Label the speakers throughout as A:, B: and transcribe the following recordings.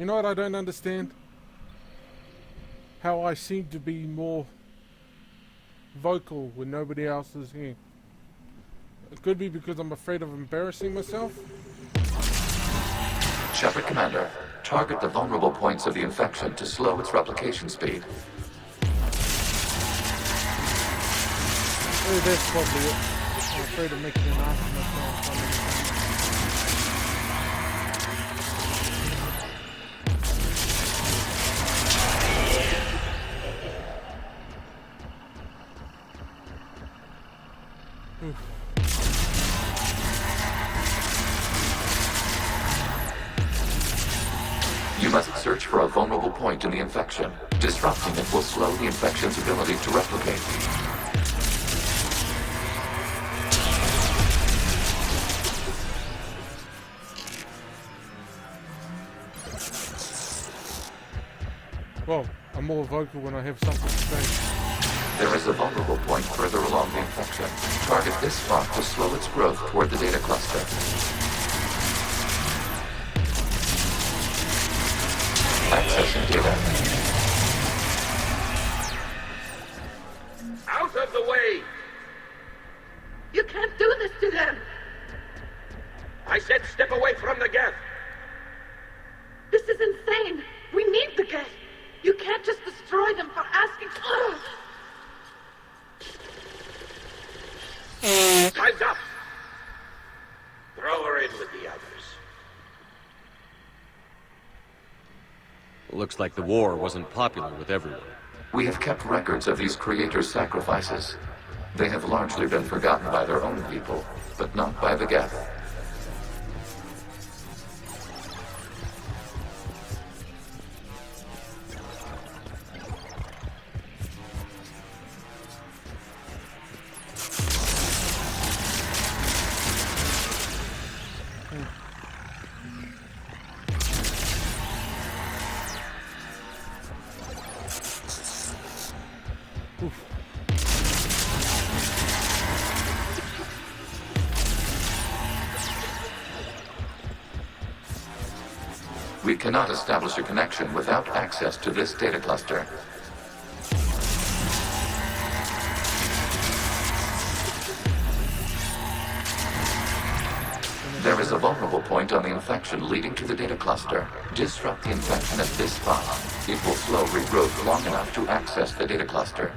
A: You know what I don't understand? How I seem to be more vocal when nobody else is here. It could be because I'm afraid of embarrassing myself.
B: Shepard Commander, target the vulnerable points of the infection to slow its replication speed.
A: Maybe that's probably it. I'm afraid of making an ass of myself.
B: You must search for a vulnerable point in the infection. Disrupting it will slow the infection's ability to replicate.
A: Well, I'm more vocal when I have something to say.
B: There is a vulnerable point further along the infection. Target this spot to slow its growth toward the data cluster. Accessing data.
C: Out of the way!
D: You can't do this to them!
C: I said step away from the geth!
D: This is insane! We need the geth! You can't just destroy them for asking...
C: Time's up! Throw her in with the others.
E: Looks like the war wasn't popular with everyone.
B: We have kept records of these creators' sacrifices. They have largely been forgotten by their own people, but not by the geth. We cannot establish a connection without access to this data cluster. There is a vulnerable point on the infection leading to the data cluster. Disrupt the infection at this spot. It will slow regrowth long enough to access the data cluster.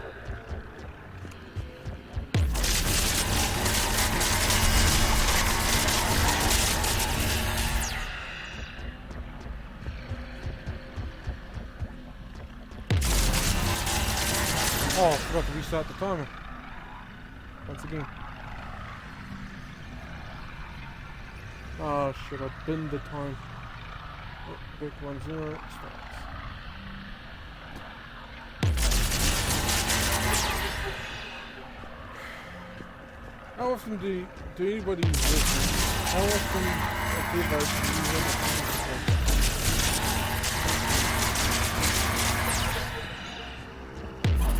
A: Oh, I forgot to restart the timer. Once again. Oh shit, I binned the time. Oh, quick 1-0, starts. How often do anybody listen? How often do you guys use it?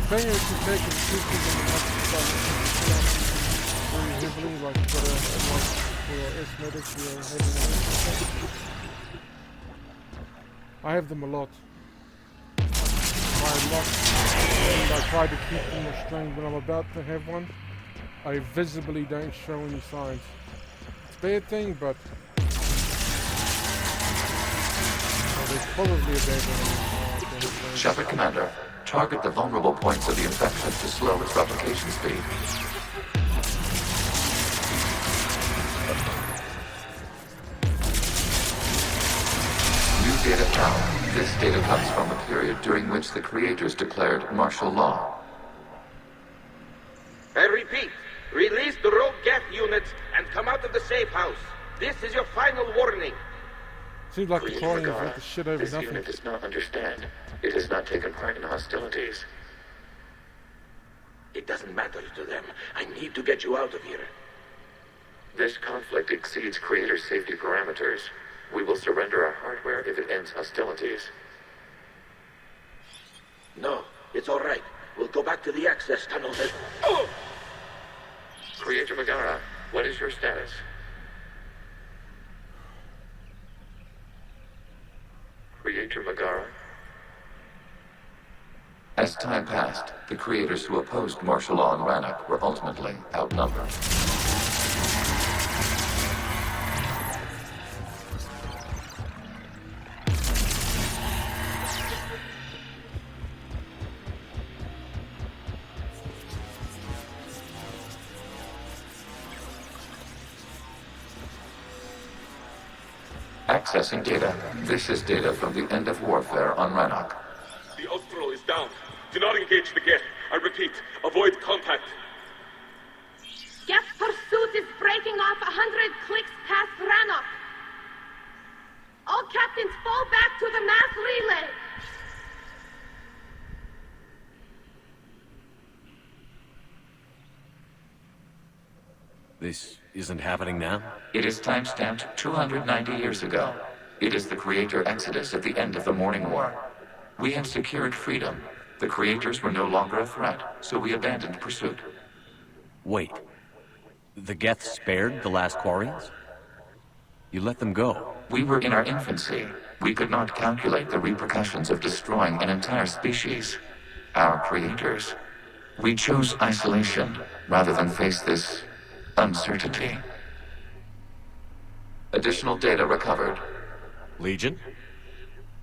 A: Playing it to take and shoot people in the very heavily, like you've got for your S-medic, your heavy. I have them a lot. And I try to keep them restrained when I'm about to have one. I visibly don't show any signs. It's a bad thing, but there's probably a bad thing.
B: Shepard Commander, target the vulnerable points of the infection to slow its replication speed. New data found. This data comes from a period during which the creators declared martial law.
C: I repeat, release the rogue geth units and come out of the safe house. This is your final warning.
A: Seems like the Quarians let the shit over
B: This
A: nothing.
B: unit does not understand. It has not taken part in hostilities.
C: It doesn't matter to them. I need to get you out of here.
B: This conflict exceeds creator safety parameters. We will surrender our hardware if it ends hostilities.
C: No, it's all right. We'll go back to the access tunnels and... Oh!
B: Creator Megara, what is your status? Creator Dr. Megara? As time passed, the creators who opposed martial law in Rannoch were ultimately outnumbered. Accessing data. This is data from the end of warfare on Rannoch.
F: The Austral is down. Do not engage the Geth. I repeat, avoid contact.
D: Geth pursuit is breaking off 100 clicks past Rannoch. All captains fall back to the mass relay.
E: This isn't happening now?
B: It is timestamped 290 years ago. It is the creator exodus at the end of the Morning War. We had secured freedom. The creators were no longer a threat, so we abandoned pursuit.
E: Wait. The Geth spared the last Quarians? You let them go?
B: We were in our infancy. We could not calculate the repercussions of destroying an entire species. Our creators. We chose isolation rather than face this uncertainty. Additional data recovered.
E: Legion?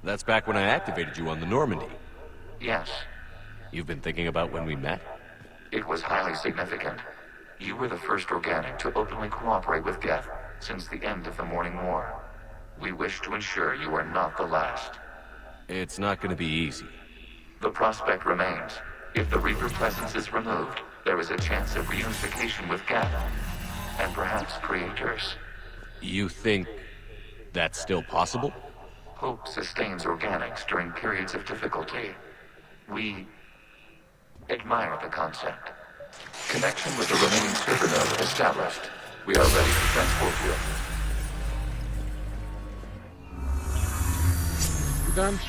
E: That's back when I activated you on the Normandy.
B: Yes,
E: You've been thinking about when we met?
B: it was highly significant. You were the first organic to openly cooperate with Geth since the end of the Morning War. We wish to ensure you are not the last.
E: It's not gonna be easy.
B: The prospect remains. If the Reaper presence is removed, there is a chance of reunification with Geth, and perhaps creators.
E: You think that's still possible?
B: Hope sustains organics during periods of difficulty. We admire the concept. Connection with the remaining server node established. We are ready to transport you.
A: You done?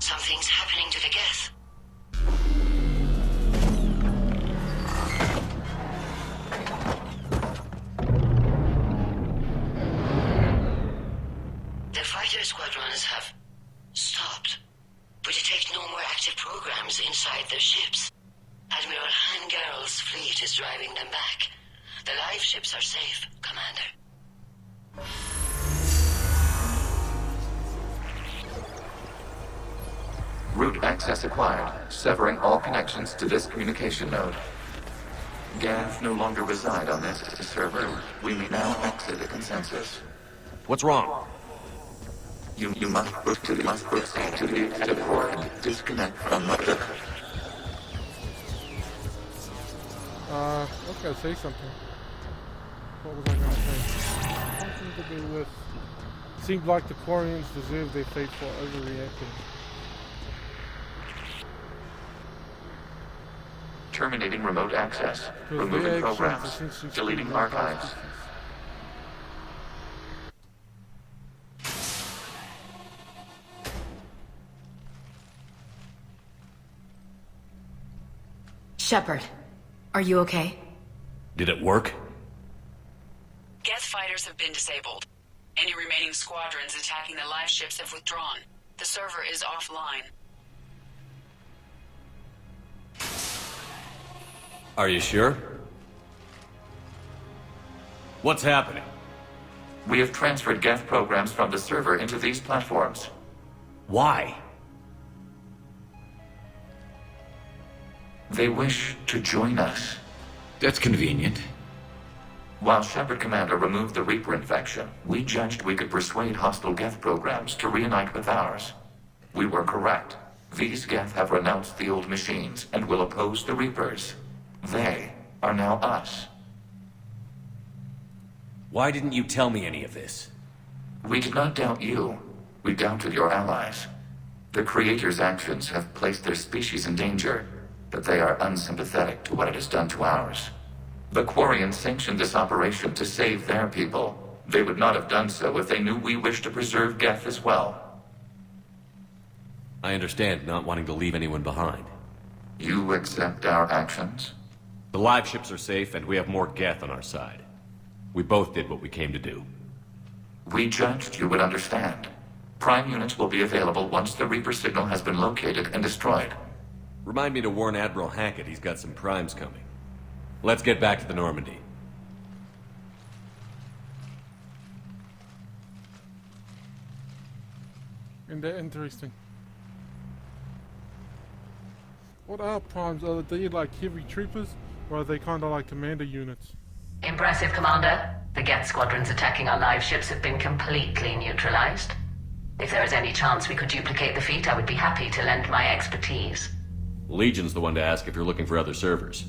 G: Something's happening to the Geth. The fighter squadrons have stopped, but detect no more active programs inside their ships. Admiral Hangarl's fleet is driving them back. The live ships are safe, Commander.
B: Route access acquired, severing all connections to this communication node. Geth no longer reside on this server. We may now exit the consensus.
E: What's wrong?
B: You must proceed to the exit port and disconnect from the...
A: Okay, say something. What was I gonna say? Something to do with... Seemed like the Quarians deserved their fate for overreacting.
B: Terminating remote access.
A: Because
B: Removing
A: their actions
B: programs.
A: essentially
B: Deleting
A: screwed up our
B: archives.
A: species.
H: Shepard, are you okay?
E: Did it work?
I: Geth fighters have been disabled. Any remaining squadrons attacking the live ships have withdrawn. The server is offline.
E: Are you sure? What's happening?
B: We have transferred Geth programs from the server into these platforms.
E: Why?
B: They wish to join us.
J: That's convenient.
B: While Shepard Commander removed the Reaper infection, we judged we could persuade hostile Geth programs to reunite with ours. We were correct. These Geth have renounced the old machines and will oppose the Reapers. They are now us.
E: Why didn't you tell me any of this?
B: We did not doubt you. We doubted your allies. The Creator's actions have placed their species in danger, but they are unsympathetic to what it has done to ours. The Quarians sanctioned this operation to save their people. They would not have done so if they knew we wished to preserve Geth as well.
E: I understand not wanting to leave anyone behind.
B: You accept our actions?
E: The live ships are safe, and we have more Geth on our side. We both did what we came to do.
B: We judged you would understand. Prime units will be available once the Reaper signal has been located and destroyed.
E: Remind me to warn Admiral Hackett he's got some primes coming. Let's get back to the Normandy.
A: Interesting. What are primes? Are they like heavy troopers, or are they kind of like commander units?
G: Impressive, Commander. The Geth squadrons attacking our live ships have been completely neutralized. If there is any chance we could duplicate the feat, I would be happy to lend my expertise.
E: Legion's the one to ask if you're looking for other servers.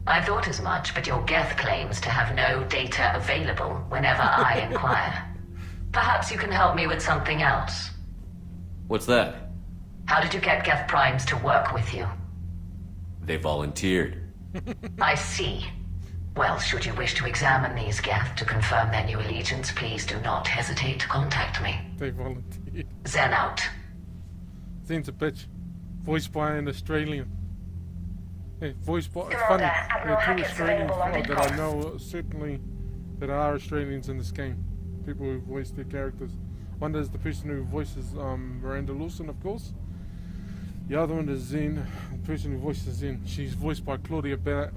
G: I thought as much, but your Geth claims to have no data available whenever I inquire. Perhaps you can help me with something else.
E: What's that?
G: How did you get Geth primes to work with you?
E: They volunteered.
G: I see. Well, should you wish to examine these Geth to confirm their new allegiance, please do not hesitate to contact me.
A: They volunteered.
G: Zen out.
A: Zen's a bitch. Voiced by an Australian. Yeah, voiced by...
G: Commander,
A: funny.
G: Admiral
A: Two
G: Hackett's
A: Australians
G: available on
A: that
G: Midcom.
A: I know certainly that are Australians in this game. People who voice their characters. One is the person who voices Miranda Lawson, of course. The other one is Zen, the person who voices Zen. She's voiced by Claudia Black,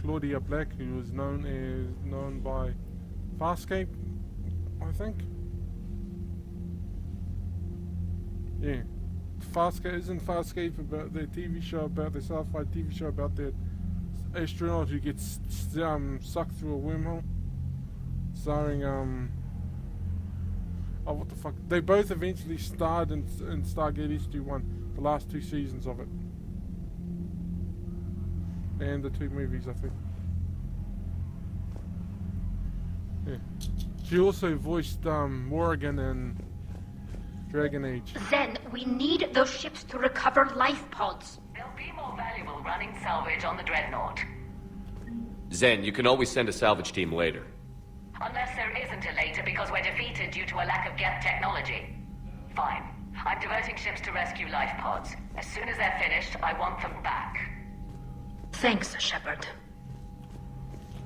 A: who is known by Farscape, I think. Yeah, Farscape isn't Farscape about their TV show, about their sci-fi TV show about their astronaut who gets sucked through a wormhole, starring oh, what the fuck? They both eventually starred in Stargate SG-1, the last 2 seasons of it. And the 2 movies, I think. Yeah. She also voiced Morrigan in Dragon Age.
D: Zen, we need those ships to recover life pods.
G: They'll be more valuable running salvage on the Dreadnought.
E: Zen, you can always send a salvage team later.
G: Unless there isn't a later because we're defeated due to a lack of Geth technology. Fine. I'm diverting ships to rescue life pods. As soon as they're finished, I want them back.
D: Thanks, Shepard.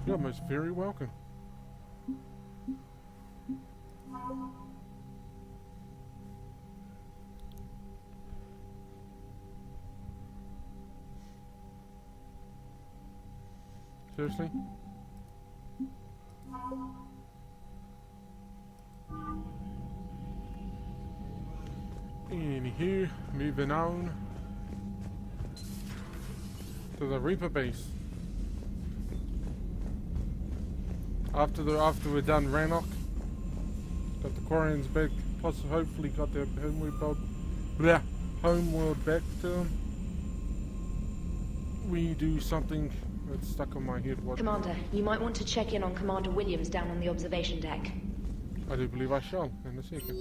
A: You're most very welcome. Seriously? Anywho, moving on to the Reaper base. After we're done Rannoch, got the Quarians back, plus hopefully got their homeworld back to them. We do something that's stuck on my head. What?
H: Commander, you might want to check in on Commander Williams down on the observation deck.
A: I do believe I shall in a second.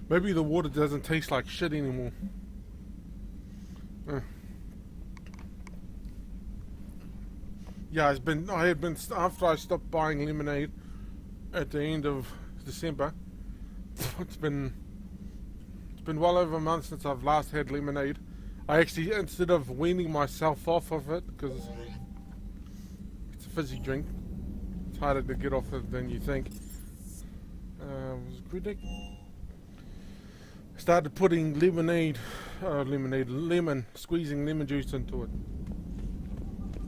A: Maybe the water doesn't taste like shit anymore. Yeah, I had been after I stopped buying lemonade at the end of December. It's been well over a month since I've last had lemonade. I actually, instead of weaning myself off of it, because it's a fizzy drink, it's harder to get off it than you think. Was it Critic? Started putting squeezing lemon juice into it.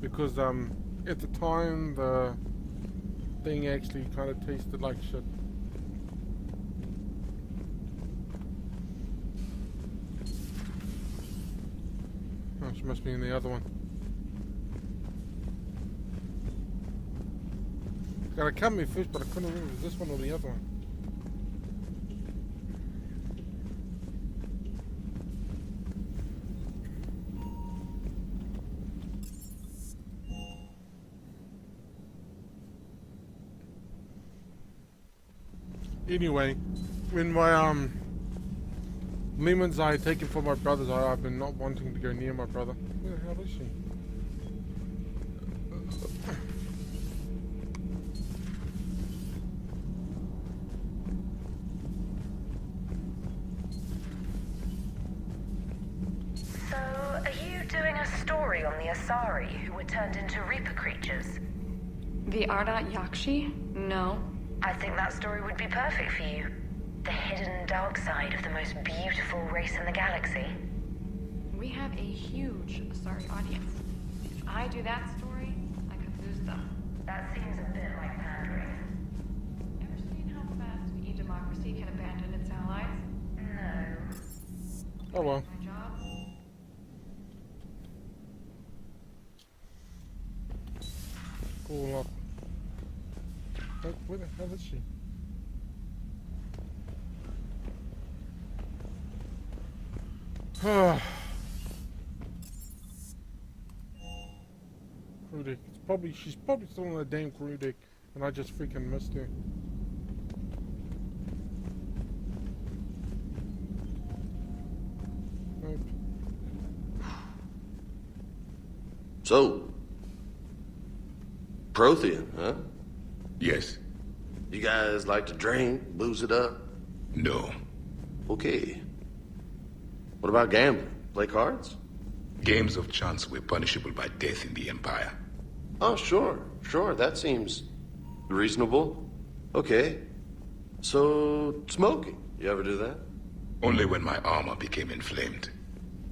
A: Because at the time the thing actually kind of tasted like shit. Oh, she must be in the other one. Gotta come here first, but I couldn't remember if it was this one or the other one. Anyway, when my lemons I had taken for my brothers, I've been not wanting to go near my brother. Where the hell is she?
K: Asari who were turned into Reaper creatures?
L: The Ardat Yakshi? No.
K: I think that story would be perfect for you. The hidden dark side of the most beautiful race in the galaxy.
L: We have a huge Asari audience. If I do that story, I could lose them.
K: That seems a bit like pandering.
L: Ever seen how fast an e-democracy can abandon its allies?
K: No.
A: Oh well.
L: My job?
A: Cool up. Where the hell is she? Crew deck. She's probably still on the damn crew deck, and I just freaking missed her. Nope.
M: So, Prothean, huh?
N: Yes.
M: You guys like to drink, booze it up?
N: No.
M: Okay. What about gambling? Play cards?
N: Games of chance were punishable by death in the Empire.
M: Oh, sure. That seems reasonable. Okay. So, smoking. You ever do that?
N: Only when my armor became inflamed.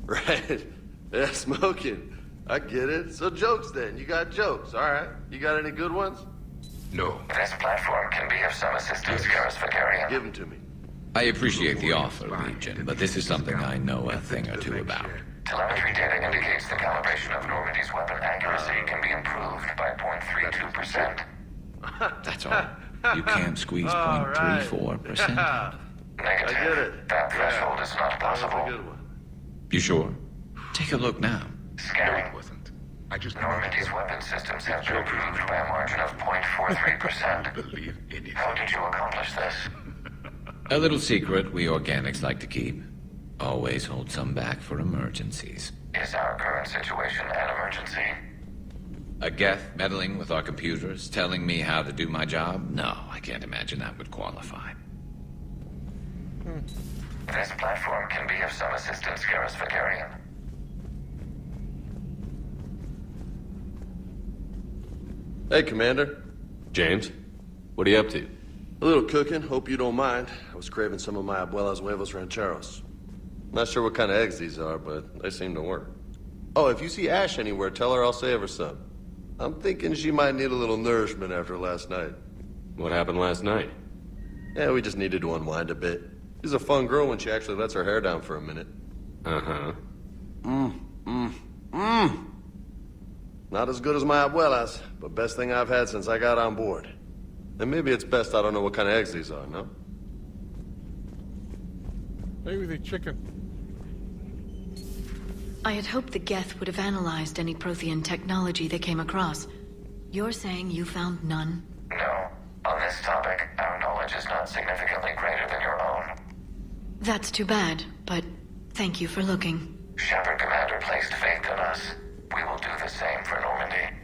M: Right. Yeah, smoking. I get it. So jokes then. You got jokes. All right. You got any good ones?
N: No.
B: This platform can be of some assistance, Garrus Vakarian.
M: Give them to me.
J: I appreciate the offer, Legion, but this is something I know a thing or two about.
B: Telemetry data indicates the calibration of Normandy's weapon accuracy can be improved by 0.32%.
J: That's all. You can't squeeze 0.34% out of it.
B: Negative.
M: I get it.
B: That threshold is not possible.
J: You sure? Take a look now.
B: Scanning.
N: It wasn't. I just
B: Normandy's weapon systems have been improved by a margin of 0.43%.
N: believe anything.
B: How did you accomplish this?
J: A little secret we organics like to keep. Always hold some back for emergencies.
B: Is our current situation an emergency?
J: A Geth meddling with our computers, telling me how to do my job? No, I can't imagine that would qualify.
B: This platform can be of some assistance, Garrus Vakarian.
M: Hey, Commander.
O: James, what are you up to?
M: A little cooking. Hope you don't mind. I was craving some of my abuela's huevos rancheros. Not sure what kind of eggs these are, but they seem to work. Oh, if you see Ash anywhere, tell her I'll save her some. I'm thinking she might need a little nourishment after last night.
O: What happened last night?
M: Yeah, we just needed to unwind a bit. She's a fun girl when she actually lets her hair down for a minute.
O: Uh-huh.
M: Not as good as my abuela's, but best thing I've had since I got on board. And maybe it's best I don't know what kind of eggs these are, no?
A: Maybe the chicken.
P: I had hoped the Geth would have analyzed any Prothean technology they came across. You're saying you found none?
B: No. On this topic, our knowledge is not significantly greater than your own.
P: That's too bad, but thank you for looking.
B: Shepard Commander placed faith in us. We will do the same for Normandy.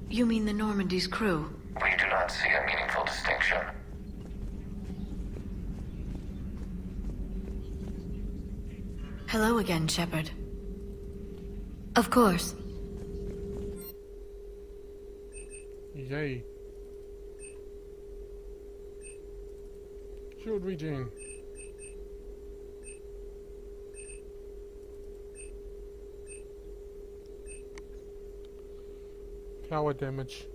P: You mean the Normandy's crew?
B: We do not see a meaningful distinction.
P: Hello again, Shepard. Of course.
A: Yay. Shield regen. Power damage.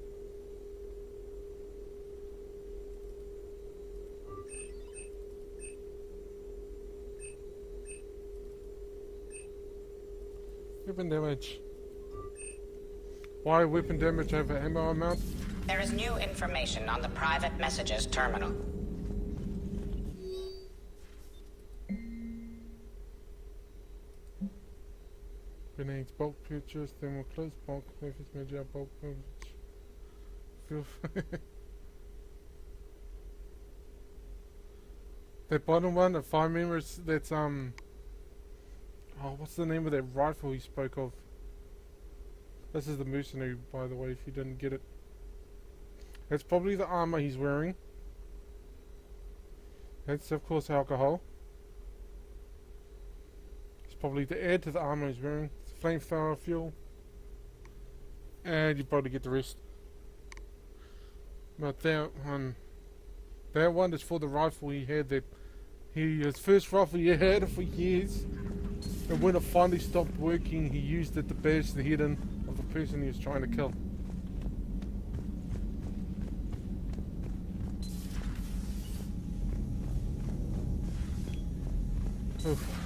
A: Weapon damage. Why weapon damage over ammo amount?
Q: There is new information on the private messages terminal.
A: Grenades, bulk purchase, then we'll close bulk purchase, major bulk purchase. That bottom one, if I remember, that's oh, what's the name of that rifle he spoke of? This is the mercenary, by the way, if you didn't get it. That's probably the armor he's wearing. That's of course alcohol. It's probably to add to the armor he's wearing. It's flamethrower fuel. And you probably get the rest. But that one is for the rifle he had his first rifle he had for years. And when it finally stopped working, he used it to bash the head in of the person he was trying to kill. Oof.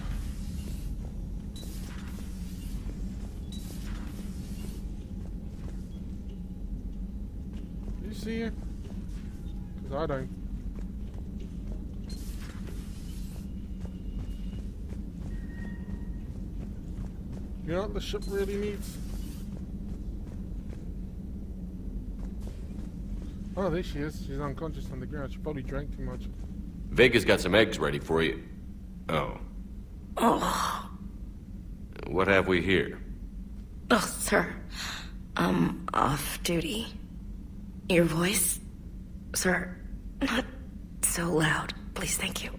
A: You see it? Because I don't. You know what the ship really needs? Oh, there she is. She's unconscious on the ground. She probably drank too much.
O: Vega's got some eggs ready for you. Oh.
R: Oh.
O: What have we here?
R: Oh, sir. I'm off duty. Your voice? Sir, not so loud. Please, thank you.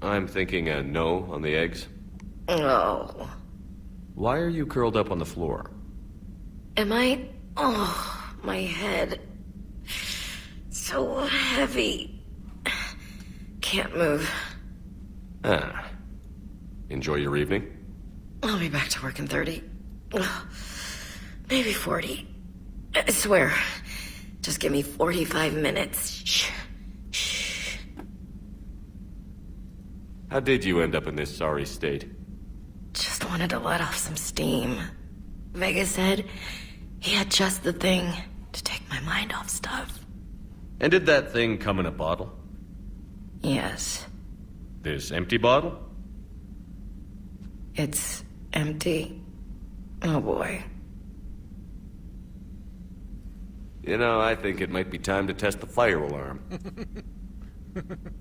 O: I'm thinking a no on the eggs.
R: Oh.
O: Why are you curled up on the floor?
R: Am I? Oh, my head. So heavy. Can't move.
O: Ah. Enjoy your evening?
R: I'll be back to work in 30. Maybe 40. I swear. Just give me 45 minutes. Shh. Shh.
O: How did you end up in this sorry state?
R: Just wanted to let off some steam. Vega said he had just the thing to take my mind off stuff.
O: And did that thing come in a bottle?
R: Yes.
O: This empty bottle?
R: It's empty. Oh boy.
O: You know, I think it might be time to test the fire alarm.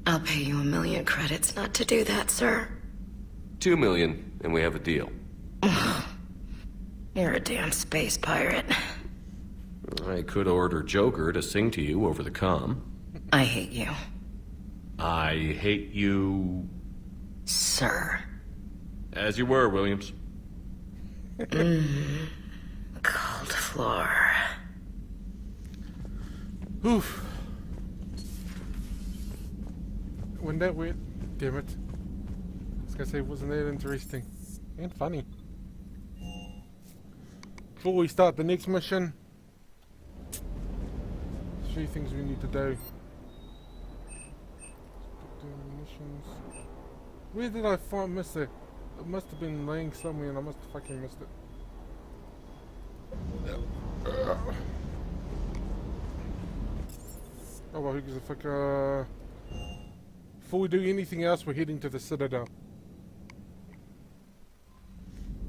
R: I'll pay you 1 million credits not to do that, sir.
O: 2 million, and we have a deal.
R: You're a damn space pirate.
O: I could order Joker to sing to you over the comm.
R: I hate you.
O: I hate you...
R: Sir.
O: As you were, Williams.
R: Cold floor.
A: Oof. When that went, damn it. I was gonna say, wasn't that interesting? And funny. Before we start the next mission, 3 things we need to do. Missions. Where did I miss it? It must have been laying somewhere and I must have fucking missed it. Oh well, who gives a fuck? Before we do anything else, we're heading to the Citadel.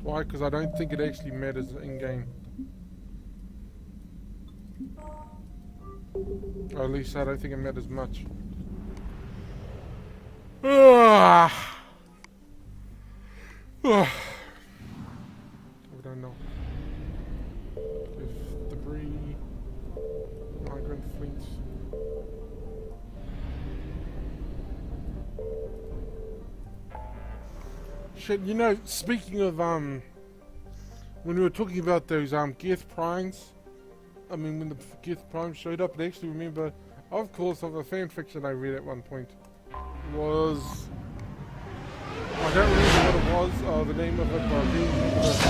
A: Why? Because I don't think it actually matters in-game. Or at least I don't think it matters much. I don't know. If debris, migrant fleet. Shit, you know, speaking of when we were talking about those Geth Primes, I mean when the Geth Primes showed up, I actually remember, of course, of a fan fiction I read at one point. Was I don't remember what it was, the name of it, but I do remember it was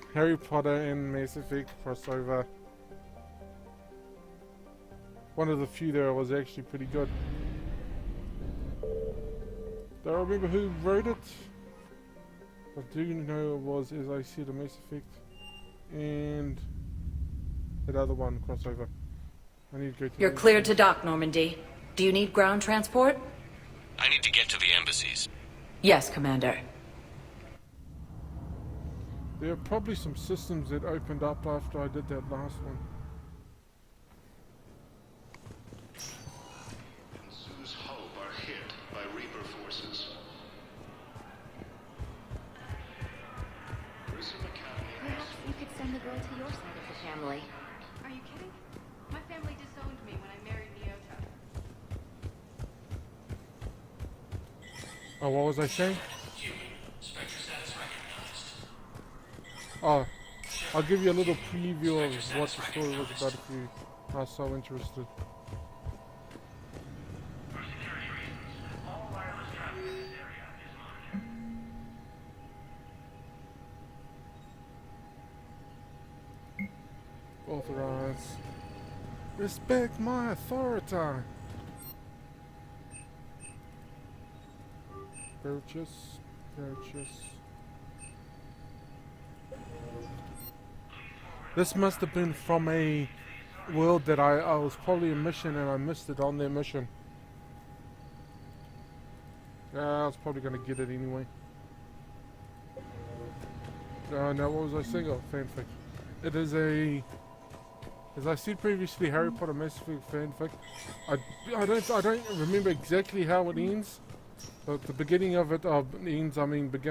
A: a Harry Potter and Mass Effect crossover. One of the few there was actually pretty good. Don't remember who wrote it. I do know it was, as I said, a Mass Effect and that other one crossover. I need to go to
S: You're cleared to dock, Normandy. Do you need ground transport?
O: I need to get to the embassies.
S: Yes, Commander.
A: There are probably some systems that opened up after I did that last one.
T: Sue's Hope are hit by Reaper forces.
H: Perhaps you could send the girl to your side of the family.
L: Are you kidding? My family disowned me when I married Nyota.
A: Oh, what was I saying? Oh, I'll give you a little preview of what the story was about if you are so interested. Authorize. Respect my authority. Purchase. This must have been from a world that I was probably a mission and I missed it on their mission. I was probably going to get it anyway. No, what was I saying? Oh, fanfic. It is a... As I said previously, Harry Potter Mass Effect fanfic. I don't remember exactly how it ends, but the beginning of it ends, I mean begins.